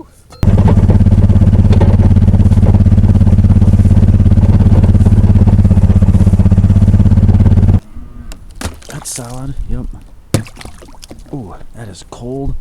Whew. That's solid. Yep. Ooh, that is cold.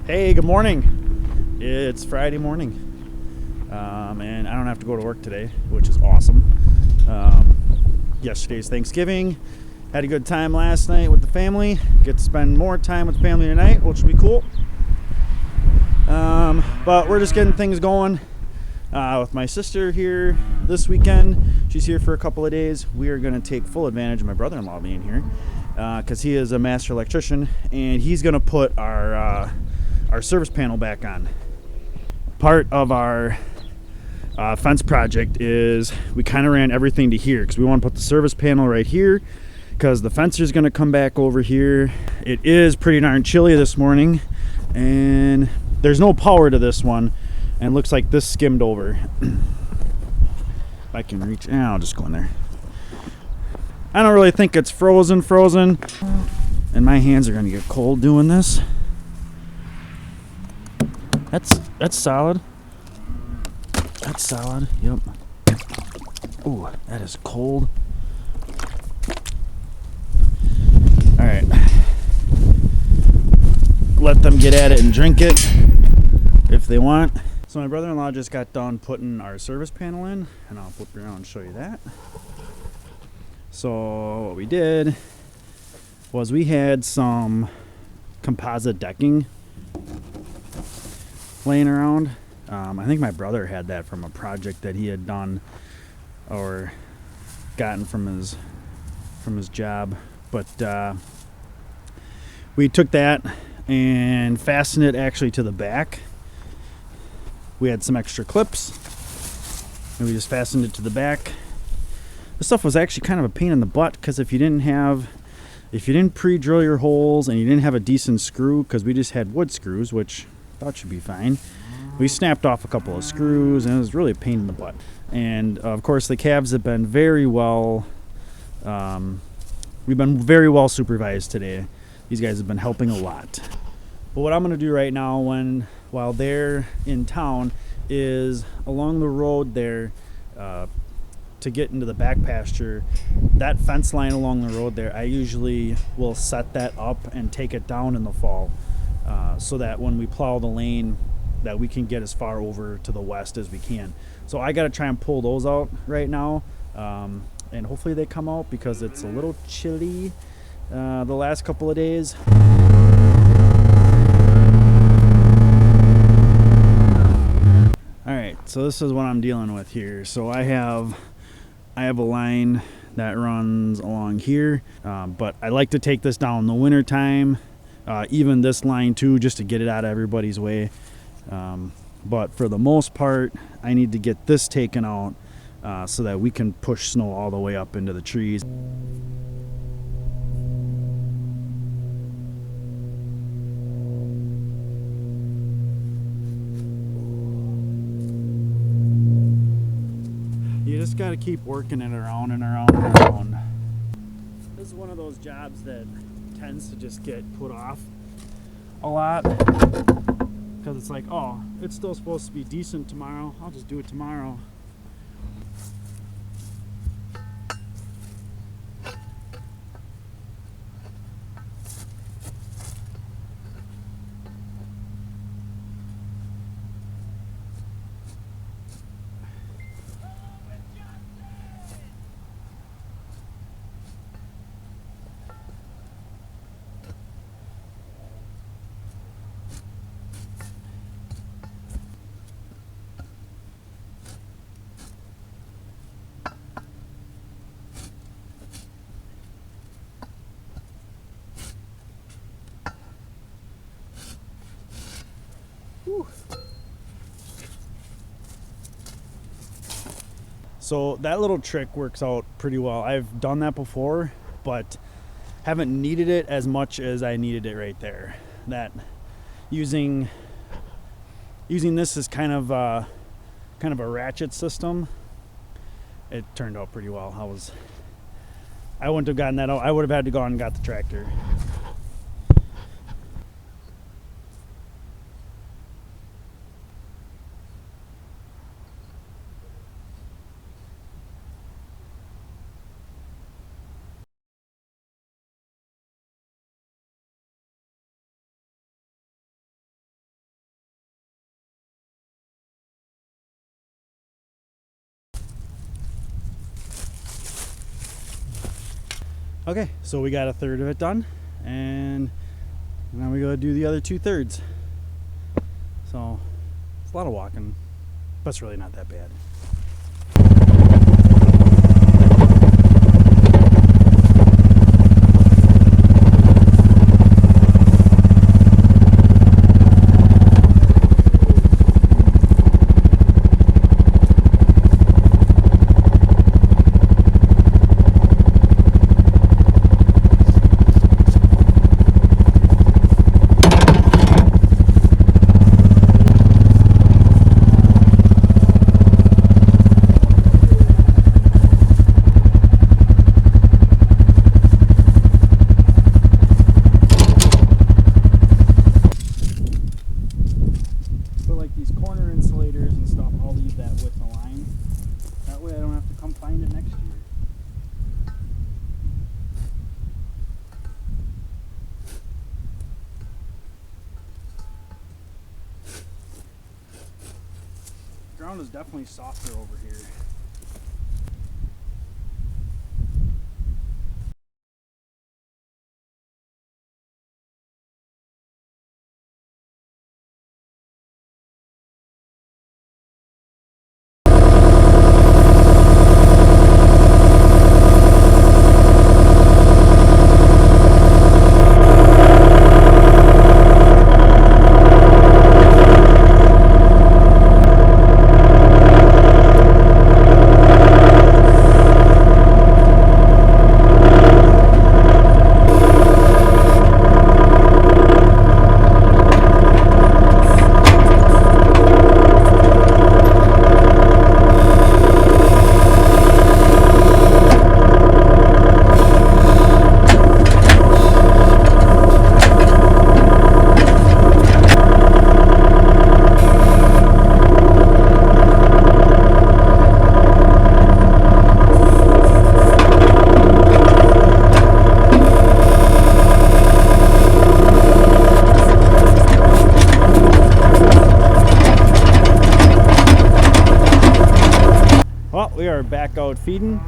Hey, good morning. It's Friday morning, and I don't have to go to work today, which is awesome. Yesterday's Thanksgiving. Had a good time last night with the family. Get to spend more time with the family tonight, which will be cool. But we're just getting things going with my sister here this weekend. She's here for a couple of days. We are going to take full advantage of my brother-in-law being here because he is a master electrician, and he's going to put our service panel back on. Part of our fence project is we kind of ran everything to here because we want to put the service panel right here because the fencer is going to come back over here. It is pretty darn chilly this morning, and there's no power to this one, and it looks like this skimmed over. If I can reach, I'll just go in there. I don't really think it's frozen, and my hands are going to get cold doing this. That's solid. That's solid. Yep. Ooh, that is cold. All right. Let them get at it and drink it if they want. So my brother-in-law just got done putting our service panel in, and I'll flip around and show you that. So what we did was we had some composite decking laying around. I think my brother had that from a project that he had done or gotten from his job, but we took that and fastened it actually to the back. We had some extra clips and we just fastened it to the back. This stuff was actually kind of a pain in the butt because if you didn't pre-drill your holes and you didn't have a decent screw, because we just had wood screws, which I thought should be fine, we snapped off a couple of screws and it was really a pain in the butt. And of course the calves have been very well we've been very well supervised today. These guys have been helping a lot. But what I'm going to do right now while they're in town is along the road there to get into the back pasture, that fence line along the road there, I usually will set that up and take it down in the fall so that when we plow the lane that we can get as far over to the west as we can. So I got to try and pull those out right now, and hopefully they come out because it's a little chilly the last couple of days. Alright, so this is what I'm dealing with here. So I have a line that runs along here, but I like to take this down in the winter time, even this line too, just to get it out of everybody's way. But for the most part, I need to get this taken out so that we can push snow all the way up into the trees. You just got to keep working it around and around and around. This is one of those jobs that tends to just get put off a lot because it's like, oh, it's still supposed to be decent tomorrow. I'll just do it tomorrow. Whew. So that little trick works out pretty well. I've done that before, but haven't needed it as much as I needed it right there. That using this as kind of a ratchet system, it turned out pretty well. I wouldn't have gotten that out. I would have had to go and got the tractor. Okay, so we got a third of it done, and now we go do the other 2/3. So it's a lot of walking, but it's really not that bad. Ground is definitely softer over here. Well, we are back out feeding.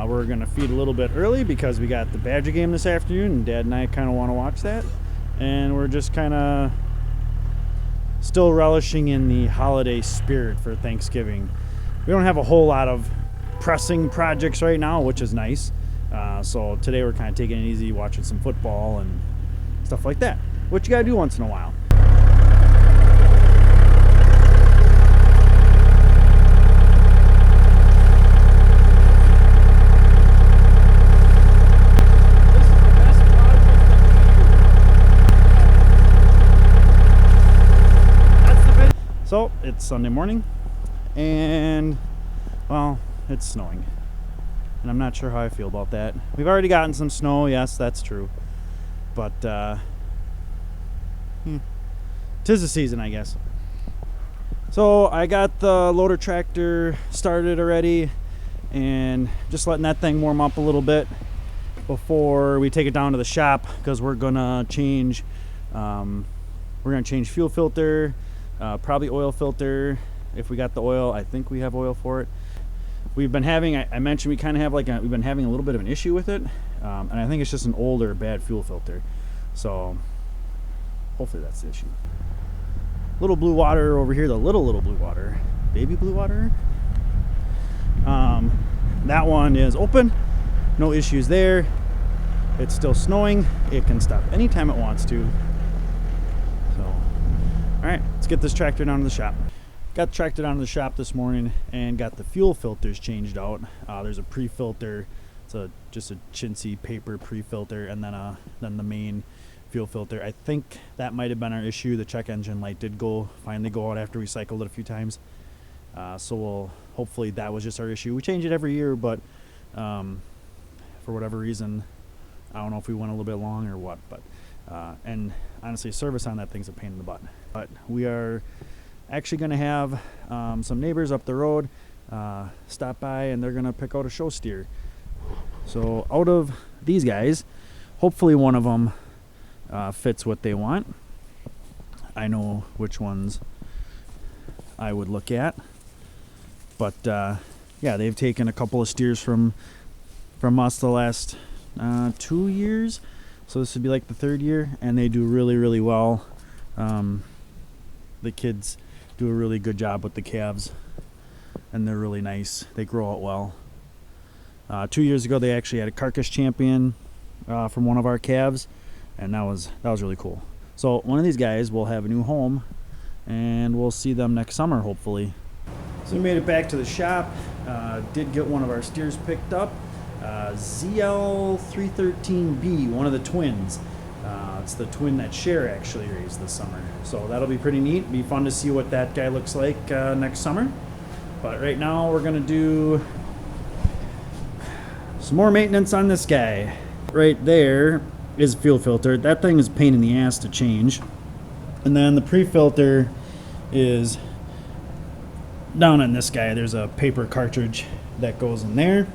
We're going to feed a little bit early because we got the Badger game this afternoon, and Dad and I kind of want to watch that. And we're just kind of still relishing in the holiday spirit for Thanksgiving. We don't have a whole lot of pressing projects right now, which is nice. So today we're kind of taking it easy, watching some football and stuff like that, which you got to do once in a while. So it's Sunday morning, and well, it's snowing, and I'm not sure how I feel about that. We've already gotten some snow, yes, that's true, but 'tis the season, I guess. So I got the loader tractor started already, and just letting that thing warm up a little bit before we take it down to the shop, because we're gonna change fuel filter. Probably oil filter. If we got the oil, I think we have oil for it. We've been having, I mentioned we kind of have we've been having a little bit of an issue with it, and I think it's just an older bad fuel filter. So hopefully that's the issue. Little blue water over here, the little blue water, baby blue water. That one is open, no issues there. It's still snowing. It can stop anytime it wants to. Alright, let's get this tractor down to the shop. Got the tractor down to the shop this morning and got the fuel filters changed out. There's a pre-filter. It's just a chintzy paper pre-filter, and then the main fuel filter. I think that might have been our issue. The check engine light did finally go out after we cycled it a few times. So hopefully that was just our issue. We change it every year, but for for whatever reason. I don't know if we went a little bit long or what, but and honestly, service on that thing's a pain in the butt. But we are actually going to have some neighbors up the road stop by, and they're going to pick out a show steer. So out of these guys, hopefully one of them fits what they want. I know which ones I would look at. But yeah, they've taken a couple of steers from us the last 2 years. So this would be like the third year, and they do really, really well. The kids do a really good job with the calves, and they're really nice. They grow out well. 2 years ago, they actually had a carcass champion from one of our calves, and that was really cool. So one of these guys will have a new home, and we'll see them next summer, hopefully. So we made it back to the shop. Did get one of our steers picked up. ZL313B, one of the twins. It's the twin that Cher actually raised this summer. So that'll be pretty neat. Be fun to see what that guy looks like next summer. But right now we're gonna do some more maintenance on this guy. Right there is fuel filter. That thing is a pain in the ass to change. And then the pre-filter is down on this guy. There's a paper cartridge that goes in there.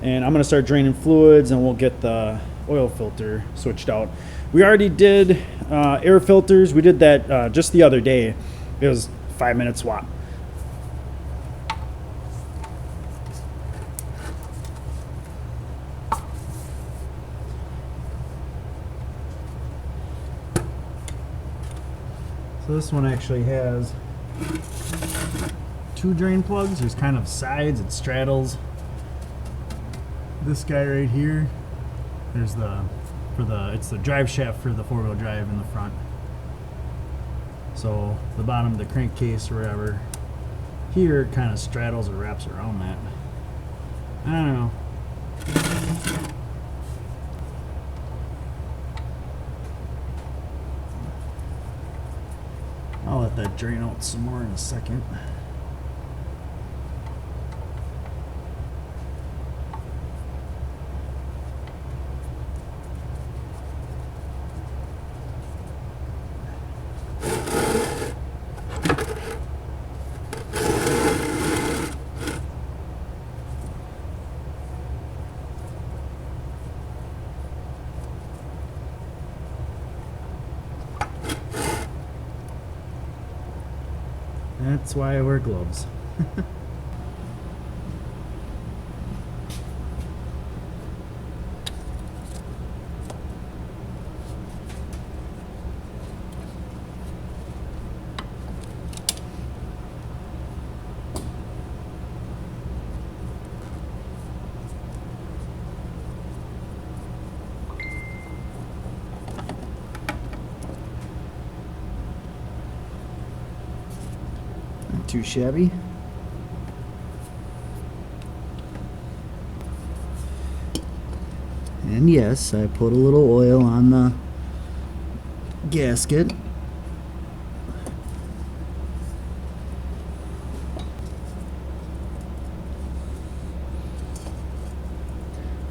And I'm gonna start draining fluids, and we'll get the oil filter switched out. We already did air filters. We did that just the other day. It was 5-minute swap. So this one actually has 2 drain plugs. There's kind of sides, it straddles this guy right here. There's it's the drive shaft for the 4-wheel drive in the front. So the bottom of the crankcase or whatever here kind of straddles or wraps around that. I don't know. I'll let that drain out some more in a second. That's why I wear gloves. Not too shabby. And yes, I put a little oil on the gasket.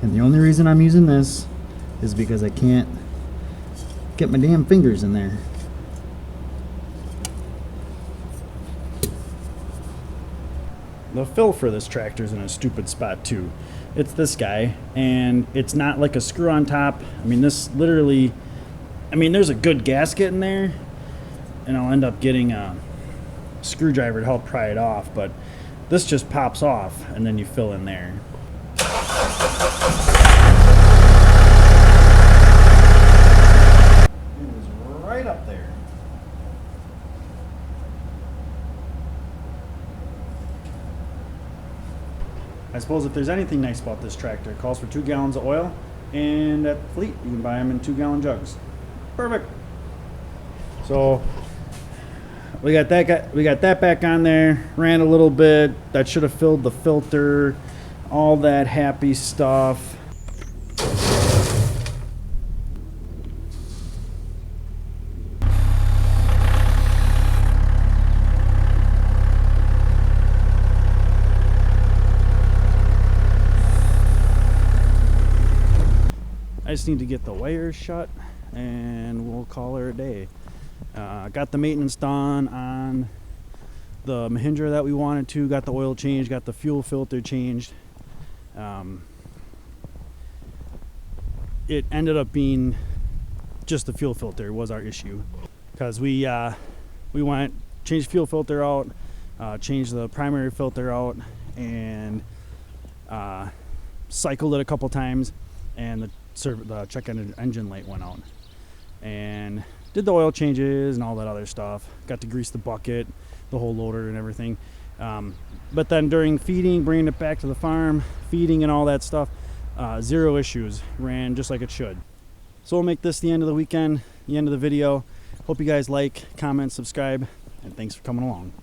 And the only reason I'm using this is because I can't get my damn fingers in there. The fill for this tractor is in a stupid spot too. It's this guy, and it's not like a screw on top. I mean, this literally, there's a good gasket in there, and I'll end up getting a screwdriver to help pry it off, but this just pops off, and then you fill in there. It was right up there. I suppose if there's anything nice about this tractor, it calls for 2 gallons of oil, and at Fleet you can buy them in 2-gallon jugs. Perfect. So we got that back on there. Ran a little bit. That should have filled the filter. All that happy stuff. I just need to get the wires shut and we'll call her a day. Got the maintenance done on the Mahindra that we wanted to, got the oil changed, got the fuel filter changed. It ended up being just the fuel filter was our issue, because we went, changed fuel filter out, changed the primary filter out, and cycled it a couple times, and the check engine light went out, and did the oil changes and all that other stuff. Got to grease the bucket, the whole loader and everything. But then during feeding, bringing it back to the farm, feeding and all that stuff, zero issues. Ran just like it should. So we'll make this the end of the weekend, the end of the video. Hope you guys like, comment, subscribe, and thanks for coming along.